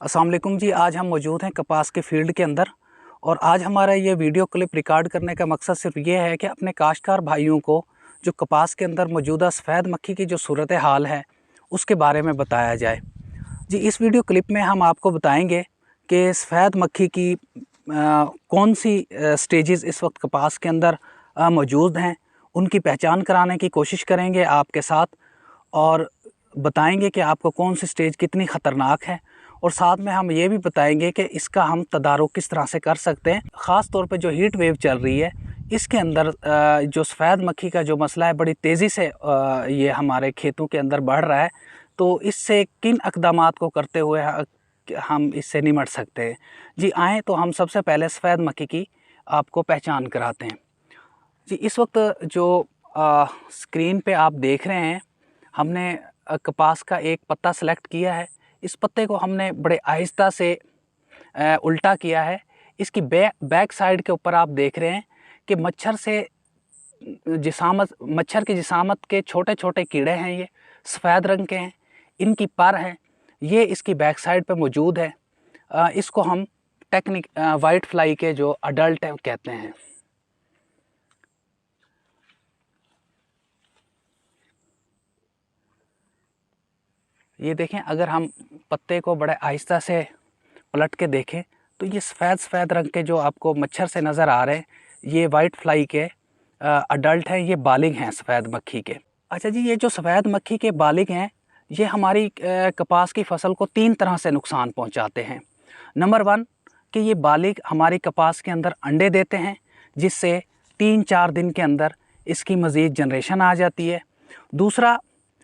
अस्सलाम वालेकुम जी। आज हम मौजूद हैं कपास के फील्ड के अंदर और आज हमारा ये वीडियो क्लिप रिकॉर्ड करने का मकसद सिर्फ ये है कि अपने काश्तकार भाइयों को जो कपास के अंदर मौजूदा सफ़ेद मक्खी की जो सूरत हाल है उसके बारे में बताया जाए। जी, इस वीडियो क्लिप में हम आपको बताएंगे कि सफ़ेद मक्खी की कौन सी स्टेजेस इस वक्त कपास के अंदर मौजूद हैं, उनकी पहचान कराने की कोशिश करेंगे आपके साथ और बताएंगे कि आपको कौन सी स्टेज कितनी ख़तरनाक है और साथ में हम ये भी बताएंगे कि इसका हम तदारुक किस तरह से कर सकते हैं। ख़ास तौर पे जो हीट वेव चल रही है इसके अंदर जो सफ़ेद मक्खी का जो मसला है बड़ी तेज़ी से ये हमारे खेतों के अंदर बढ़ रहा है, तो इससे किन इक़दामात को करते हुए हम इससे निमट सकते हैं। जी आएँ तो हम सबसे पहले सफ़ेद मक्खी की आपको पहचान कराते हैं। जी, इस वक्त जो स्क्रीन पे आप देख रहे हैं, हमने कपास का एक पत्ता सेलेक्ट किया है। इस पत्ते को हमने बड़े आहिस्ता से उल्टा किया है। इसकी बैक साइड के ऊपर आप देख रहे हैं कि मच्छर की जिसामत के छोटे छोटे कीड़े हैं, ये सफ़ेद रंग के हैं, इनकी पर है, ये इसकी बैक साइड पे मौजूद है। इसको हम वाइट फ्लाई के जो अडल्ट है कहते हैं। ये देखें, अगर हम पत्ते को बड़े आहिस्ता से पलट के देखें तो ये सफ़ेद रंग के जो आपको मच्छर से नज़र आ रहे हैं, ये वाइट फ्लाई के अडल्ट हैं, ये बालिग हैं सफ़ेद मक्खी के। अच्छा जी, ये जो सफ़ेद मक्खी के बालिग हैं ये हमारी कपास की फसल को 3 तरह से नुकसान पहुंचाते हैं। नंबर 1 कि ये बालिग हमारी कपास के अंदर अंडे देते हैं, जिससे 3-4 दिन के अंदर इसकी मज़ीद जनरेशन आ जाती है। दूसरा,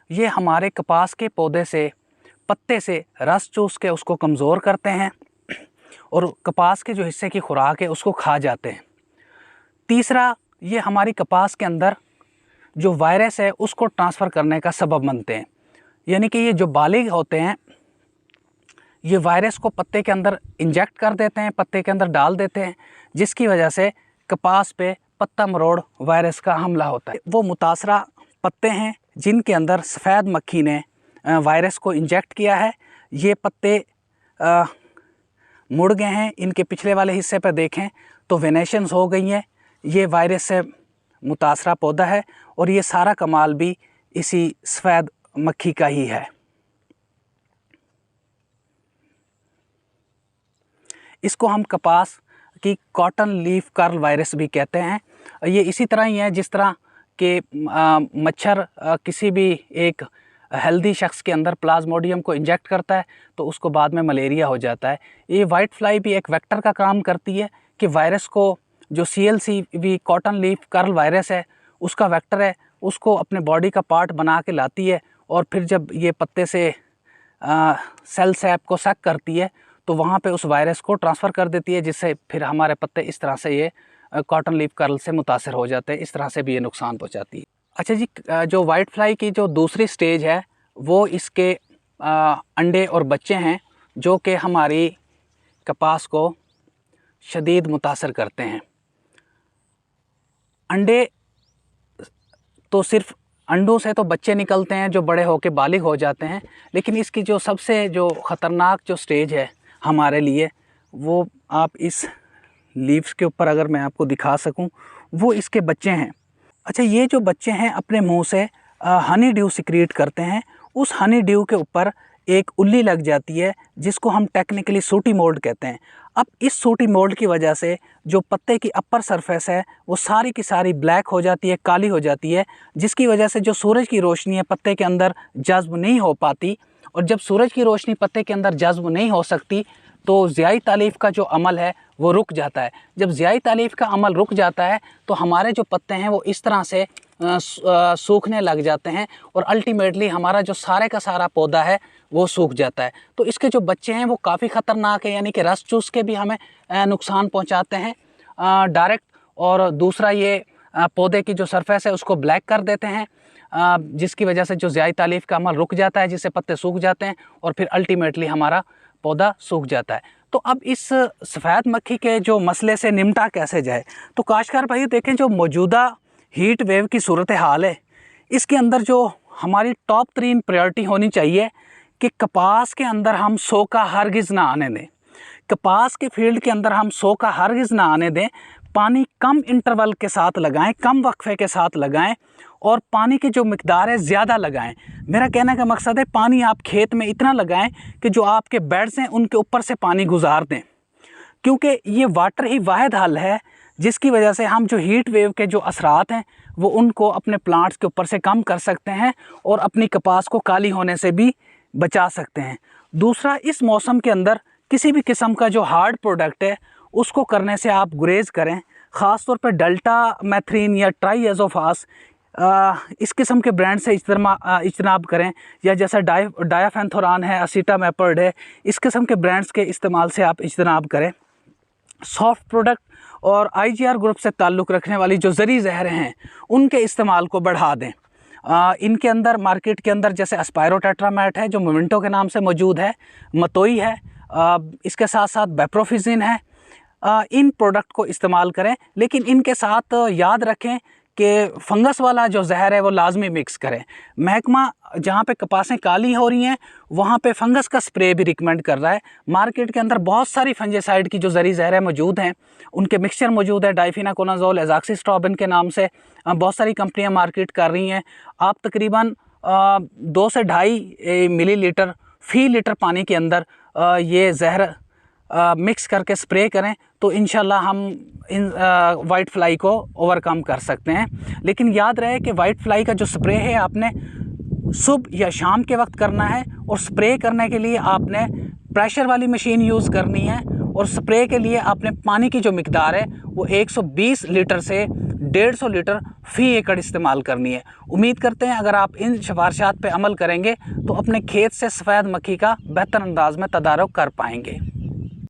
ये हमारे कपास के पौधे से पत्ते से रस चूस के उसको कमज़ोर करते हैं और कपास के जो हिस्से की खुराक है उसको खा जाते हैं। तीसरा, ये हमारी कपास के अंदर जो वायरस है उसको ट्रांसफ़र करने का सबब बनते हैं। यानी कि ये जो बालिग होते हैं ये वायरस को पत्ते के अंदर इंजेक्ट कर देते हैं, पत्ते के अंदर डाल देते हैं, जिसकी वजह से कपास पे पत्ता मरोड़ वायरस का हमला होता है। वो मुतासरा पत्ते हैं जिनके अंदर सफ़ेद मक्खी ने वायरस को इंजेक्ट किया है। ये पत्ते मुड़ गए हैं, इनके पिछले वाले हिस्से पर देखें तो वेनेशंस हो गई हैं। ये वायरस से मुतासरा पौधा है और ये सारा कमाल भी इसी सफ़ेद मक्खी का ही है। इसको हम कपास की कॉटन लीफ कर्ल वायरस भी कहते हैं। ये इसी तरह ही है जिस तरह कि मच्छर किसी भी एक हेल्दी शख्स के अंदर प्लाज्मोडियम को इंजेक्ट करता है तो उसको बाद में मलेरिया हो जाता है। ये वाइट फ्लाई भी एक वेक्टर का काम करती है कि वायरस को, जो CLCV cotton leaf curl virus है उसका वेक्टर है, उसको अपने बॉडी का पार्ट बना के लाती है और फिर जब ये पत्ते से सेल सैप को सक करती है तो वहाँ पे उस वायरस को ट्रांसफ़र कर देती है, जिससे फिर हमारे पत्ते इस तरह से ये कॉटन लीफ कर्ल से मुतासर हो जाते हैं। इस तरह से भी ये नुकसान पहुँचाती है। अच्छा जी, जो वाइट फ्लाई की जो दूसरी स्टेज है वो इसके अंडे और बच्चे हैं जो कि हमारी कपास को शदीद मुतासर करते हैं। अंडे तो सिर्फ अंडों से तो बच्चे निकलते हैं जो बड़े होकर बालिग हो जाते हैं, लेकिन इसकी जो सबसे जो ख़तरनाक जो स्टेज है हमारे लिए, वो आप इस लीव्स के ऊपर अगर मैं आपको दिखा सकूं, वो इसके बच्चे हैं। अच्छा, ये जो बच्चे हैं अपने मुंह से हनी ड्यू सिक्रीट करते हैं। उस हनी ड्यू के ऊपर एक उल्ली लग जाती है जिसको हम टेक्निकली सूटी मोल्ड कहते हैं। अब इस सूटी मोल्ड की वजह से जो पत्ते की अपर सरफेस है वो सारी की सारी ब्लैक हो जाती है, काली हो जाती है, जिसकी वजह से जो सूरज की रोशनी है पत्ते के अंदर जज्ब नहीं हो पाती। और जब सूरज की रोशनी पत्ते के अंदर जज्ब नहीं हो सकती तो ज़ियाई तालीफ का जो अमल है वो रुक जाता है। जब ज़ियाई तालीफ का अमल रुक जाता है तो हमारे जो पत्ते हैं वो इस तरह से सूखने लग जाते हैं और अल्टीमेटली हमारा जो सारे का सारा पौधा है वो सूख जाता है। तो इसके जो बच्चे हैं वो काफ़ी ख़तरनाक है, यानी कि रस चूस के भी हमें नुकसान पहुंचाते हैं डायरेक्ट। और दूसरा, ये पौधे की जो सरफेस है उसको ब्लैक कर देते हैं, जिसकी वजह से जो ज़ियाई तालीफ का अमल रुक जाता है, जिससे पत्ते सूख जाते हैं और फिर अल्टीमेटली हमारा पौधा सूख जाता है। तो अब इस सफ़ेद मक्खी के जो मसले से निमटा कैसे जाए, तो काश्तकार भाई देखें, जो मौजूदा हीट वेव की सूरत हाल है इसके अंदर जो हमारी टॉप 3 प्रायोरिटी होनी चाहिए कि कपास के अंदर हम सोका हरगिज़ ना आने दें। कपास के फील्ड के अंदर हम सोका हरगिज़ ना आने दें। पानी कम इंटरवल के साथ लगाएं, कम वक्फे के साथ लगाएं और पानी की जो मिकदार है ज़्यादा लगाएं। मेरा कहने का मकसद है पानी आप खेत में इतना लगाएं कि जो आपके बेड्स हैं उनके ऊपर से पानी गुजार दें, क्योंकि ये वाटर ही वाहिद हल है जिसकी वजह से हम जो हीट वेव के जो असरात हैं वो उनको अपने प्लांट्स के ऊपर से कम कर सकते हैं और अपनी कपास को काली होने से भी बचा सकते हैं। दूसरा, इस मौसम के अंदर किसी भी किस्म का जो हार्ड प्रोडक्ट है उसको करने से आप गुरेज करें। ख़ास तौर पर डेल्टा मैथ्रीन या ट्राईएज़ोफास इस किस्म के ब्रांड से इज्तनाब करें, या जैसा डायाफेंथोरान है, असीटामेपर्ड है, इस किस्म के ब्रांड्स के इस्तेमाल से आप इज्तनाब करें। सॉफ्ट प्रोडक्ट और IGR ग्रुप से ताल्लुक़ रखने वाली जो ज़री ज़हरें हैं उनके इस्तेमाल को बढ़ा दें। इनके अंदर मार्केट के अंदर जैसे एस्पायरोटेट्रामेट है जो मोमेंटो के नाम से मौजूद है, मतोई है, इसके साथ साथ बेप्रोफिजिन है। इन प्रोडक्ट को इस्तेमाल करें, लेकिन इनके साथ याद रखें कि फंगस वाला जो जहर है वो लाजमी मिक्स करें। महकमा जहाँ पे कपासें काली हो रही हैं वहाँ पे फंगस का स्प्रे भी रिकमेंड कर रहा है। मार्केट के अंदर बहुत सारी फंजीसाइड की जो ज़री ज़हरें मौजूद हैं उनके मिक्सचर मौजूद है। डाइफिनाकोनाजोल, एज़ाक्सिस्ट्रोबिन के नाम से बहुत सारी कंपनियाँ मार्केट कर रही हैं। आप तकरीबन 2 से 2.5 मिलीलीटर फ़ी लीटर पानी के अंदर ये जहर मिक्स करके स्प्रे करें तो इंशाल्लाह हम इन वाइट फ्लाई को ओवरकम कर सकते हैं। लेकिन याद रहे कि वाइट फ्लाई का जो स्प्रे है आपने सुबह या शाम के वक्त करना है, और स्प्रे करने के लिए आपने प्रेशर वाली मशीन यूज़ करनी है, और स्प्रे के लिए आपने पानी की जो मिकदार है वो 120 लीटर से 150 लीटर फ़ी एकड़ इस्तेमाल करनी है। उम्मीद करते हैं अगर आप इन सिफारिशात पे अमल करेंगे तो अपने खेत से सफ़ेद मक्खी का बेहतर अंदाज में तदारुक कर पाएंगे।